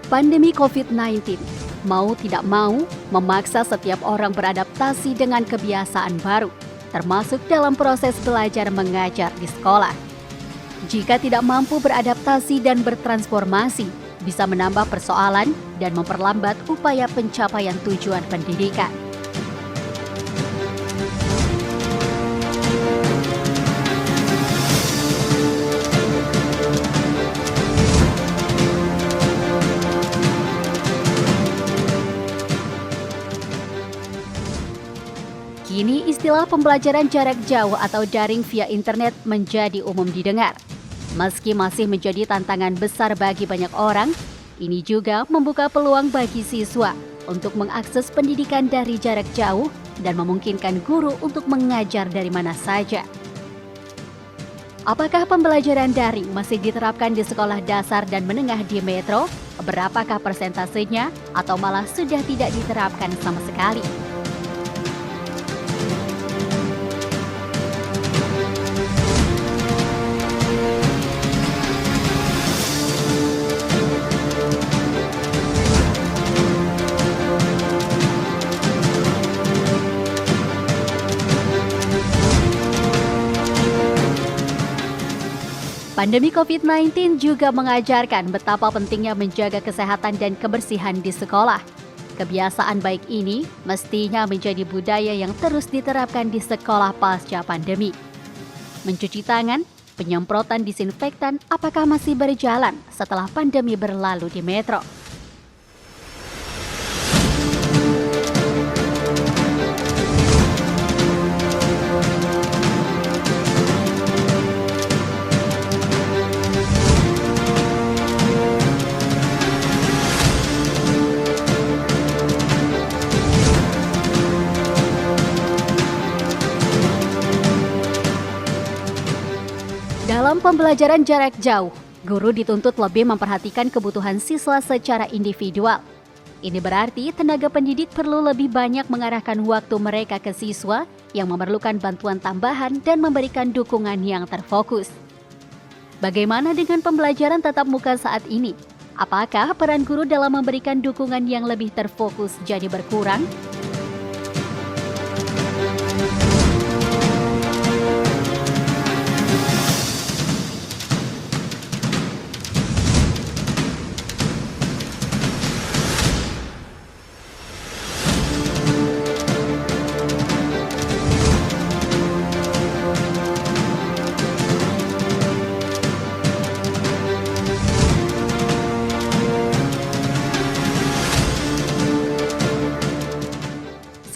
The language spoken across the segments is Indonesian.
Pandemi COVID-19, mau tidak mau, memaksa setiap orang beradaptasi dengan kebiasaan baru, termasuk dalam proses belajar mengajar di sekolah. Jika tidak mampu beradaptasi dan bertransformasi, bisa menambah persoalan dan memperlambat upaya pencapaian tujuan pendidikan. Kini istilah pembelajaran jarak jauh atau daring via internet menjadi umum didengar. Meski masih menjadi tantangan besar bagi banyak orang, ini juga membuka peluang bagi siswa untuk mengakses pendidikan dari jarak jauh dan memungkinkan guru untuk mengajar dari mana saja. Apakah pembelajaran daring masih diterapkan di sekolah dasar dan menengah di Metro? Berapakah persentasenya atau malah sudah tidak diterapkan sama sekali? Pandemi COVID-19 juga mengajarkan betapa pentingnya menjaga kesehatan dan kebersihan di sekolah. Kebiasaan baik ini mestinya menjadi budaya yang terus diterapkan di sekolah pasca pandemi. Mencuci tangan, penyemprotan disinfektan apakah masih berjalan setelah pandemi berlalu di Metro? Dalam pembelajaran jarak jauh, guru dituntut lebih memperhatikan kebutuhan siswa secara individual. Ini berarti tenaga pendidik perlu lebih banyak mengarahkan waktu mereka ke siswa yang memerlukan bantuan tambahan dan memberikan dukungan yang terfokus. Bagaimana dengan pembelajaran tatap muka saat ini? Apakah peran guru dalam memberikan dukungan yang lebih terfokus jadi berkurang?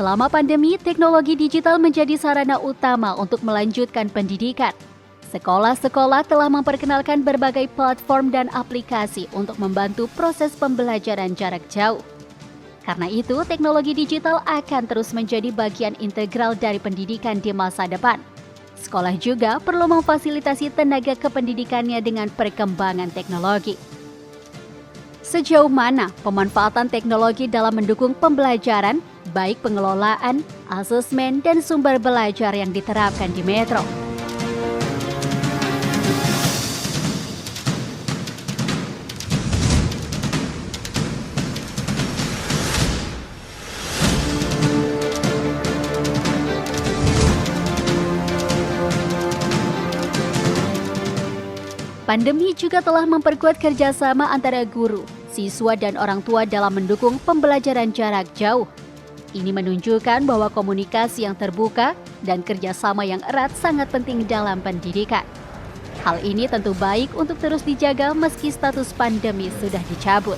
Selama pandemi, teknologi digital menjadi sarana utama untuk melanjutkan pendidikan. Sekolah-sekolah telah memperkenalkan berbagai platform dan aplikasi untuk membantu proses pembelajaran jarak jauh. Karena itu, teknologi digital akan terus menjadi bagian integral dari pendidikan di masa depan. Sekolah juga perlu memfasilitasi tenaga kependidikannya dengan perkembangan teknologi. Sejauh mana pemanfaatan teknologi dalam mendukung pembelajaran, baik pengelolaan, asesmen, dan sumber belajar yang diterapkan di Metro? Pandemi juga telah memperkuat kerjasama antara guru, siswa, dan orang tua dalam mendukung pembelajaran jarak jauh. Ini menunjukkan bahwa komunikasi yang terbuka dan kerjasama yang erat sangat penting dalam pendidikan. Hal ini tentu baik untuk terus dijaga meski status pandemi sudah dicabut.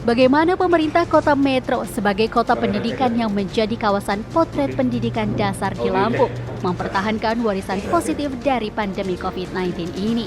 Bagaimana pemerintah Kota Metro sebagai kota pendidikan yang menjadi kawasan potret pendidikan dasar di Lampung mempertahankan warisan positif dari pandemi COVID-19 ini?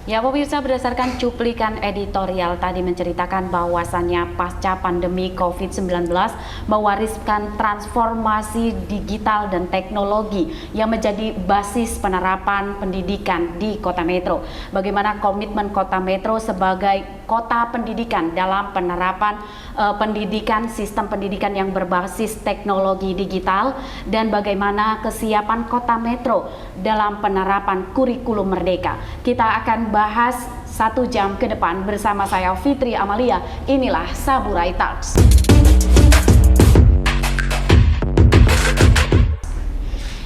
Ya pemirsa, berdasarkan cuplikan editorial tadi menceritakan bahwasannya pasca pandemi COVID-19 mewariskan transformasi digital dan teknologi yang menjadi basis penerapan pendidikan di Kota Metro. Bagaimana komitmen Kota Metro sebagai kota pendidikan dalam penerapan pendidikan, sistem pendidikan yang berbasis teknologi digital, dan bagaimana kesiapan Kota Metro dalam penerapan kurikulum merdeka. Kita akan bahas 1 jam ke depan bersama saya Fitri Amalia. Inilah Saburai Talks.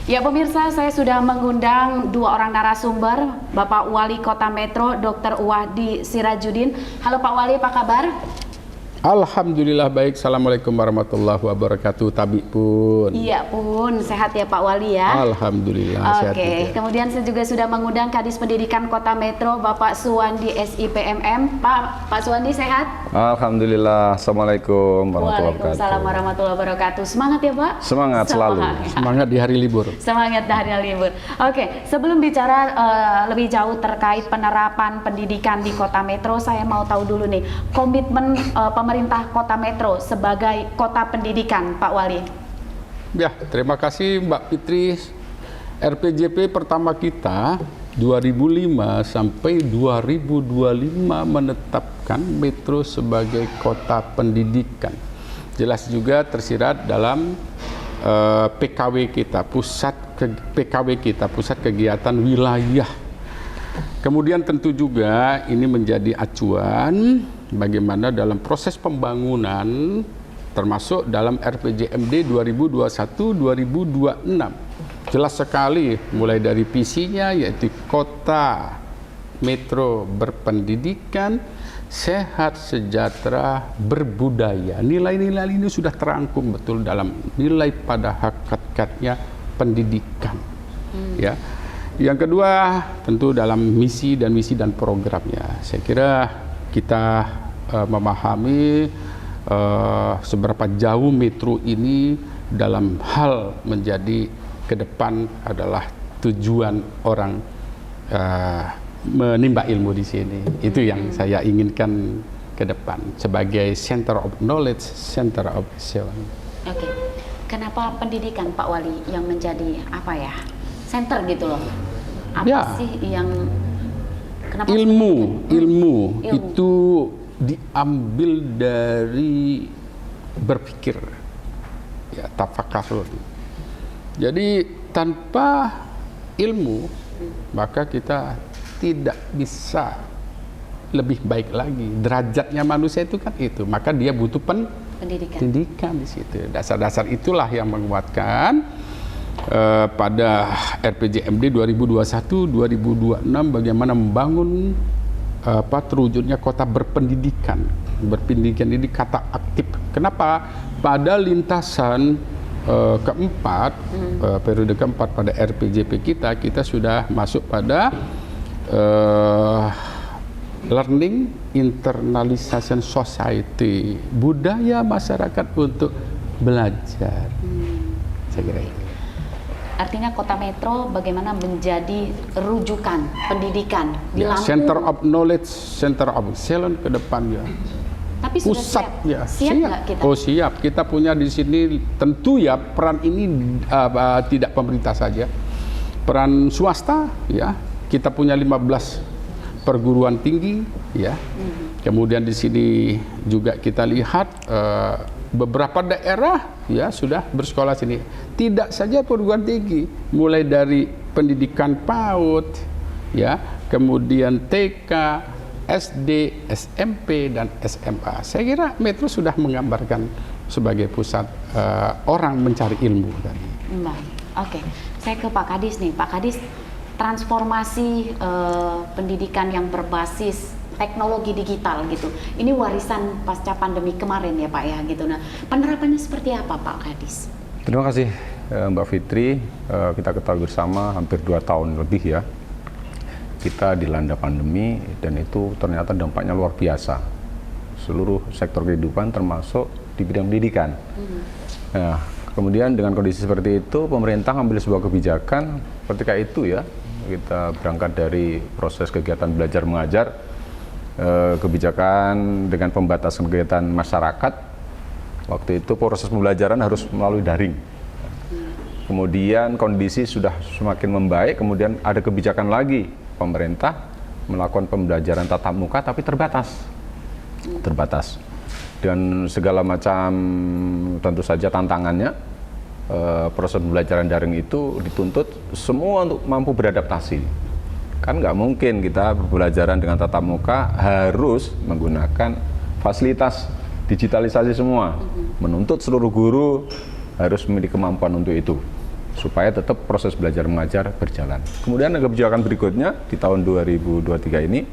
Ya pemirsa, saya sudah mengundang 2 orang narasumber, Bapak Wali Kota Metro, Dr. Wahdi Sirajudin. Halo Pak Wali, apa kabar? Alhamdulillah baik. Assalamualaikum warahmatullahi wabarakatuh. Tabi pun. Iya pun, sehat ya Pak Wali ya. Alhamdulillah sehat. Oke, kemudian saya juga sudah mengundang Kadis Pendidikan Kota Metro, Bapak Suwandi SIPMM. Pak Suwandi sehat? Alhamdulillah. Assalamualaikum warahmatullahi wabarakatuh. Waalaikumsalam warahmatullahi wabarakatuh. Semangat ya Pak? Semangat selalu. Semangat di hari libur. Semangat di hari libur. Oke, sebelum bicara lebih jauh terkait penerapan pendidikan di Kota Metro, saya mau tahu dulu nih komitmen pemerintah Kota Metro sebagai kota pendidikan, Pak Wali. Ya, terima kasih Mbak Fitri. RPJP pertama kita 2005 sampai 2025 menetapkan Metro sebagai kota pendidikan. Jelas juga tersirat dalam PKW kita, pusat kegiatan wilayah. Kemudian tentu juga ini menjadi acuan bagaimana dalam proses pembangunan termasuk dalam RPJMD 2021-2026. Jelas sekali mulai dari visinya yaitu kota Metro berpendidikan, sehat, sejahtera, berbudaya. Nilai-nilai ini sudah terangkum betul dalam nilai pada hakikatnya pendidikan. Ya. Yang kedua tentu dalam misi dan programnya. Saya kira kita memahami seberapa jauh Metro ini dalam hal menjadi ke depan adalah tujuan orang menimba ilmu di sini. Itu yang saya inginkan ke depan sebagai center of knowledge, center of excellence. Oke, kenapa pendidikan Pak Wali yang menjadi apa ya? Center gitu loh. Apa ya, sih yang kenapa ilmu itu diambil dari berpikir, ya, tafakur. Jadi tanpa ilmu maka kita tidak bisa lebih baik lagi. Derajatnya manusia itu kan itu, maka dia butuh pendidikan di situ. Dasar-dasar itulah yang menguatkan pada RPJMD 2021-2026 bagaimana membangun terwujudnya kota berpendidikan. Berpendidikan ini kata aktif. Kenapa? Pada lintasan keempat, periode keempat pada RPJP kita sudah masuk pada learning internalization society, budaya masyarakat untuk belajar. Saya kira itu. Artinya Kota Metro bagaimana menjadi rujukan pendidikan di Lampung. Center of knowledge, center of excellence ke depan ya. Tapi sudah Pusat siap. ya. Siap nggak kita? Oh siap. Kita punya di sini tentu ya peran ini tidak pemerintah saja. Peran swasta ya. Kita punya 15 perguruan tinggi ya. Kemudian di sini juga kita lihat beberapa daerah ya sudah bersekolah sini. Tidak saja perguruan tinggi, mulai dari pendidikan PAUD ya, kemudian TK, SD, SMP dan SMA. Saya kira Metro sudah menggambarkan sebagai pusat orang mencari ilmu tadi. Baik. Oke. Saya ke Pak Kadis nih. Pak Kadis, transformasi pendidikan yang berbasis teknologi digital gitu. Ini warisan pasca pandemi kemarin ya Pak ya gitu. Nah, penerapannya seperti apa Pak Kadis? Terima kasih Mbak Fitri. Kita ketahui bersama hampir 2 tahun lebih ya kita dilanda pandemi, dan itu ternyata dampaknya luar biasa. Seluruh sektor kehidupan termasuk di bidang pendidikan. Nah, kemudian dengan kondisi seperti itu pemerintah mengambil sebuah kebijakan ketika itu ya, Kita berangkat dari proses kegiatan belajar mengajar, kebijakan dengan pembatasan kegiatan masyarakat. Waktu itu proses pembelajaran harus melalui daring. Kemudian kondisi sudah semakin membaik, kemudian ada kebijakan lagi pemerintah melakukan pembelajaran tatap muka tapi terbatas. Dan segala macam tentu saja tantangannya, proses pembelajaran daring itu dituntut semua untuk mampu beradaptasi. Kan nggak mungkin kita pembelajaran dengan tatap muka harus menggunakan fasilitas digitalisasi semua. Menuntut seluruh guru harus memiliki kemampuan untuk itu, supaya tetap proses belajar mengajar berjalan. Kemudian ada kebijakan berikutnya di tahun 2023 ini,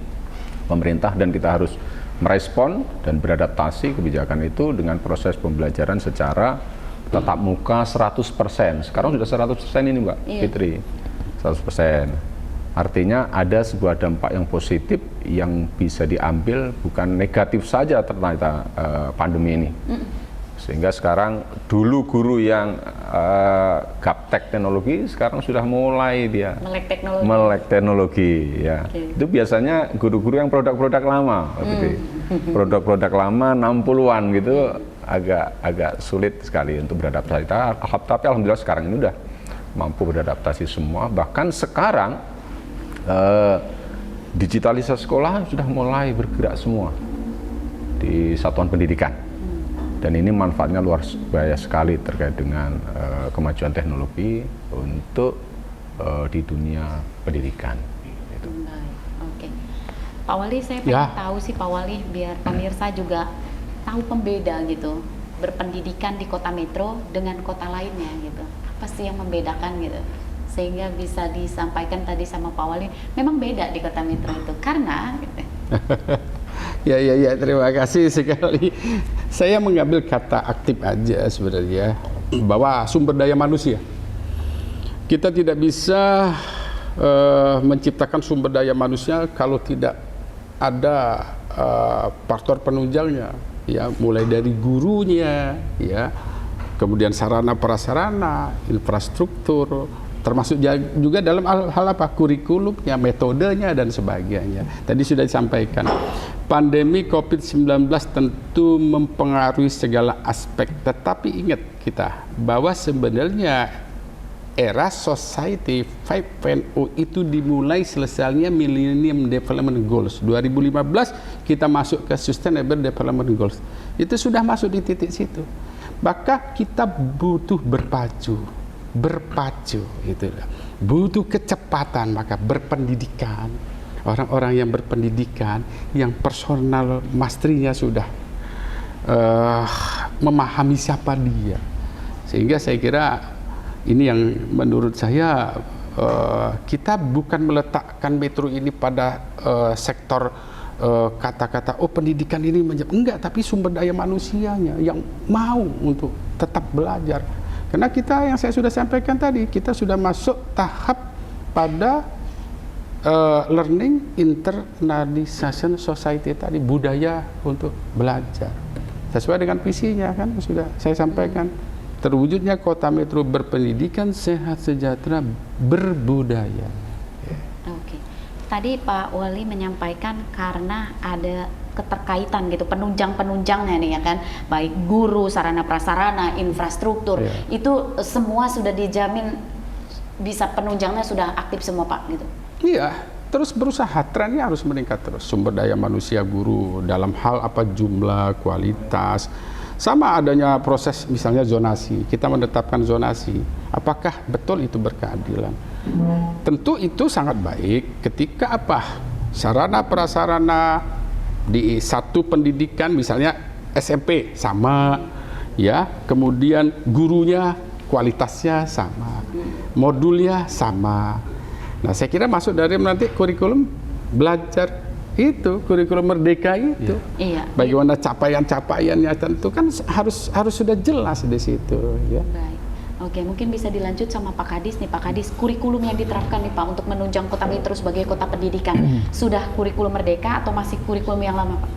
pemerintah dan kita harus merespon dan beradaptasi kebijakan itu dengan proses pembelajaran secara tatap muka 100%. Sekarang sudah 100% ini Mbak Fitri, 100%. Artinya ada sebuah dampak yang positif yang bisa diambil, bukan negatif saja ternyata pandemi ini. Sehingga sekarang dulu guru yang gaptek teknologi sekarang sudah mulai dia melek teknologi ya. Itu biasanya guru-guru yang produk-produk lama, produk-produk lama 60-an gitu agak sulit sekali untuk beradaptasi. Tapi alhamdulillah sekarang ini udah mampu beradaptasi semua. Bahkan sekarang digitalisasi sekolah sudah mulai bergerak semua di satuan pendidikan. Dan ini manfaatnya luar biasa sekali terkait dengan kemajuan teknologi untuk di dunia pendidikan. Gitu. Oke, Pak Wali, saya pengen tahu sih Pak Wali, biar pemirsa juga tahu pembeda gitu, berpendidikan di kota metro dengan kota lainnya gitu. Apa sih yang membedakan gitu? Sehingga bisa disampaikan tadi sama Pak Wali, memang beda di kota metro itu karena. Gitu. Ya, terima kasih sekali. Saya mengambil kata aktif aja sebenarnya, bahwa sumber daya manusia. Kita tidak bisa menciptakan sumber daya manusia kalau tidak ada faktor penunjangnya, ya, mulai dari gurunya, ya, kemudian sarana prasarana, infrastruktur, termasuk juga dalam hal apa, kurikulumnya, metodenya dan sebagainya. Tadi sudah disampaikan, pandemi COVID-19 tentu mempengaruhi segala aspek, tetapi ingat kita bahwa sebenarnya era society 5.0 itu dimulai selesainya Millennium Development Goals. 2015 kita masuk ke Sustainable Development Goals. Itu sudah masuk di titik situ. Maka kita butuh berpacu, gitu. Butuh kecepatan, maka berpendidikan. Orang-orang yang berpendidikan, yang personal mastrinya sudah memahami siapa dia. Sehingga saya kira ini yang menurut saya kita bukan meletakkan metro ini pada sektor kata-kata pendidikan ini enggak, tapi sumber daya manusianya yang mau untuk tetap belajar. Karena kita yang saya sudah sampaikan tadi, kita sudah masuk tahap pada learning internalization society tadi, budaya untuk belajar. Sesuai dengan visinya kan sudah saya sampaikan. Terwujudnya kota metro berpendidikan, sehat, sejahtera, berbudaya. Oke. Tadi Pak Wali menyampaikan karena ada keterkaitan gitu, penunjang-penunjangnya nih ya kan, baik guru, sarana prasarana, infrastruktur, itu semua sudah dijamin bisa penunjangnya sudah aktif semua Pak gitu. Iya, terus berusaha, trennya harus meningkat terus, sumber daya manusia guru dalam hal apa, jumlah, kualitas, sama adanya proses misalnya zonasi, kita menetapkan zonasi, apakah betul itu berkeadilan? Tentu itu sangat baik ketika apa, sarana prasarana di satu pendidikan misalnya SMP sama, ya, kemudian gurunya kualitasnya sama, modulnya sama. Nah, saya kira masuk dari nanti kurikulum belajar itu, kurikulum merdeka itu. Iya. Bagaimana capaian-capaiannya tentu kan harus sudah jelas di situ, ya. Baik. Oke, mungkin bisa dilanjut sama Pak Kadis nih, Pak Kadis, kurikulum yang diterapkan nih Pak untuk menunjang kota metro sebagai kota pendidikan, sudah kurikulum merdeka atau masih kurikulum yang lama Pak?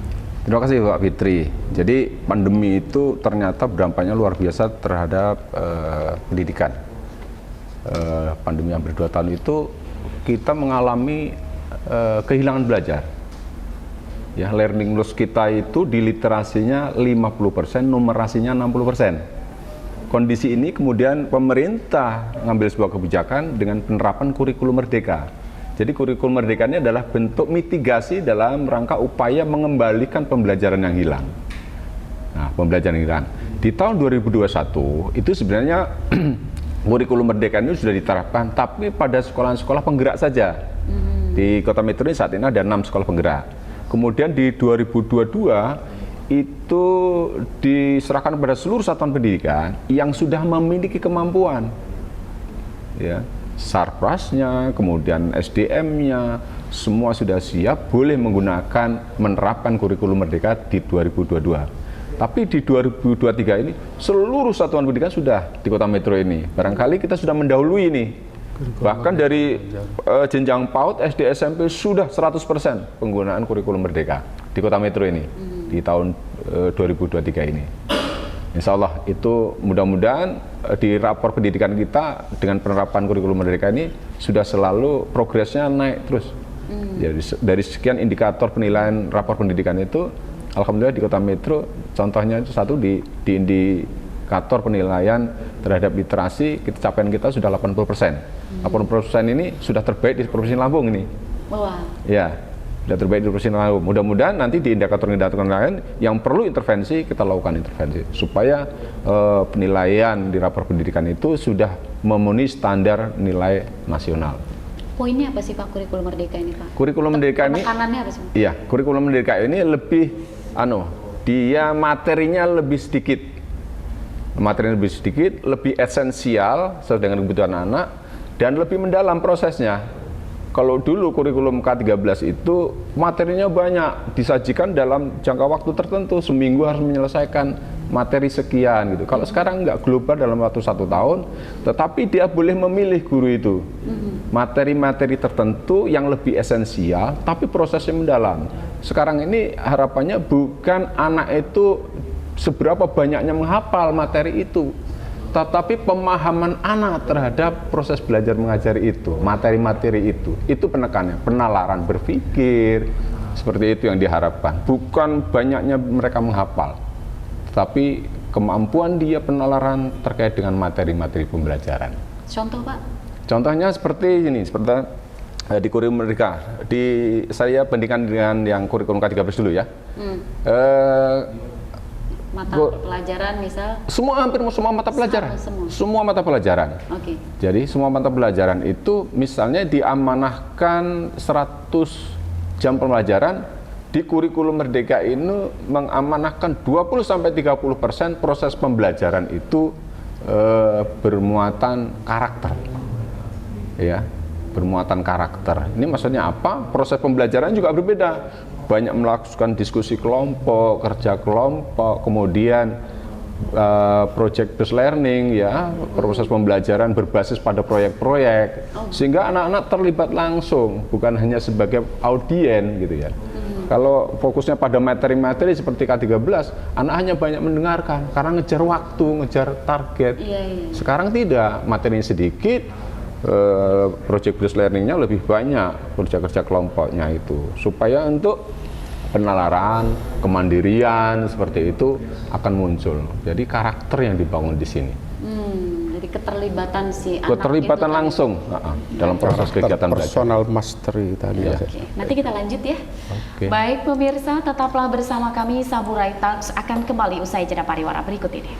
Terima kasih Pak Fitri. Jadi pandemi itu ternyata berdampaknya luar biasa terhadap pendidikan. Pandemi hampir 2 tahun itu kita mengalami kehilangan belajar. Ya, learning loss kita itu di literasinya 50%, numerasinya 60%. Kondisi ini kemudian pemerintah ngambil sebuah kebijakan dengan penerapan kurikulum merdeka. Jadi kurikulum merdeka ini adalah bentuk mitigasi dalam rangka upaya mengembalikan pembelajaran yang hilang. Nah, pembelajaran yang hilang. Di tahun 2021 itu sebenarnya kurikulum merdeka ini sudah diterapkan, tapi pada sekolah-sekolah penggerak saja. Di Kota Metro ini saat ini ada 6 sekolah penggerak. Kemudian di 2022 itu diserahkan kepada seluruh satuan pendidikan yang sudah memiliki kemampuan, ya, sarprasnya, kemudian SDM-nya, semua sudah siap, boleh menerapkan kurikulum merdeka di 2022. Tapi di 2023 ini seluruh satuan pendidikan sudah di Kota Metro ini. Barangkali kita sudah mendahului ini. Bahkan dari jenjang PAUD, SD, SMP sudah 100% penggunaan kurikulum merdeka di Kota Metro ini di tahun 2023 ini. Insya Allah itu mudah-mudahan di rapor pendidikan kita dengan penerapan kurikulum merdeka ini sudah selalu progresnya naik terus. Jadi dari sekian indikator penilaian rapor pendidikan itu, alhamdulillah di Kota Metro contohnya itu satu di indikator penilaian terhadap literasi capaian kita sudah 80%. 80% ini sudah terbaik di Provinsi Lampung ini. Wah. Ya, sudah terbaik di Provinsi Lampung. Mudah-mudahan nanti di indikator-indikator lain yang perlu intervensi, kita lakukan intervensi supaya penilaian di rapor pendidikan itu sudah memenuhi standar nilai nasional. Poinnya apa sih Pak kurikulum merdeka ini Pak? Kurikulum merdeka ini, penekanannya apa sih? Iya, kurikulum merdeka ini lebih, dia materinya lebih sedikit. Materinya lebih sedikit, lebih esensial sesuai dengan kebutuhan anak, dan lebih mendalam prosesnya. Kalau dulu kurikulum K13 itu materinya banyak, disajikan dalam jangka waktu tertentu, seminggu harus menyelesaikan materi sekian gitu. Kalau sekarang nggak global dalam waktu 1 tahun, tetapi dia boleh memilih guru itu materi-materi tertentu yang lebih esensial, tapi prosesnya mendalam. Sekarang ini harapannya bukan anak itu seberapa banyaknya menghafal materi itu, tetapi pemahaman anak terhadap proses belajar mengajar itu, materi-materi itu penekannya, penalaran berpikir, seperti itu yang diharapkan. Bukan banyaknya mereka menghafal, tetapi kemampuan dia penalaran terkait dengan materi-materi pembelajaran. Contoh Pak? Contohnya seperti ini, seperti di kurikulum merdeka. Saya bandingkan dengan yang kurikulum K13 dulu ya. Mata pelajaran misal? Hampir semua mata pelajaran. Semua mata pelajaran. Oke. Jadi semua mata pelajaran itu misalnya diamanahkan 100 jam pembelajaran, di kurikulum merdeka ini mengamanahkan 20-30% proses pembelajaran itu bermuatan karakter. Ya, bermuatan karakter. Ini maksudnya apa? Proses pembelajaran juga berbeda. Banyak melakukan diskusi kelompok, kerja kelompok, kemudian project based learning, ya, proses pembelajaran berbasis pada proyek-proyek, sehingga anak-anak terlibat langsung, bukan hanya sebagai audien gitu ya. Kalau fokusnya pada materi-materi seperti K13, anak hanya banyak mendengarkan karena ngejar waktu, ngejar target. Sekarang tidak, materinya sedikit, project based learningnya lebih banyak, kerja-kerja kelompoknya itu, supaya untuk penalaran, kemandirian seperti itu akan muncul. Jadi karakter yang dibangun di sini. Jadi keterlibatan si anak keterlibatan itu langsung dalam proses kegiatan belajar. Personal mastery tadi. Ya. Oke. Nanti kita lanjut ya. Baik pemirsa, tetaplah bersama kami. Saburai Talks akan kembali usai jeda pariwara berikut ini.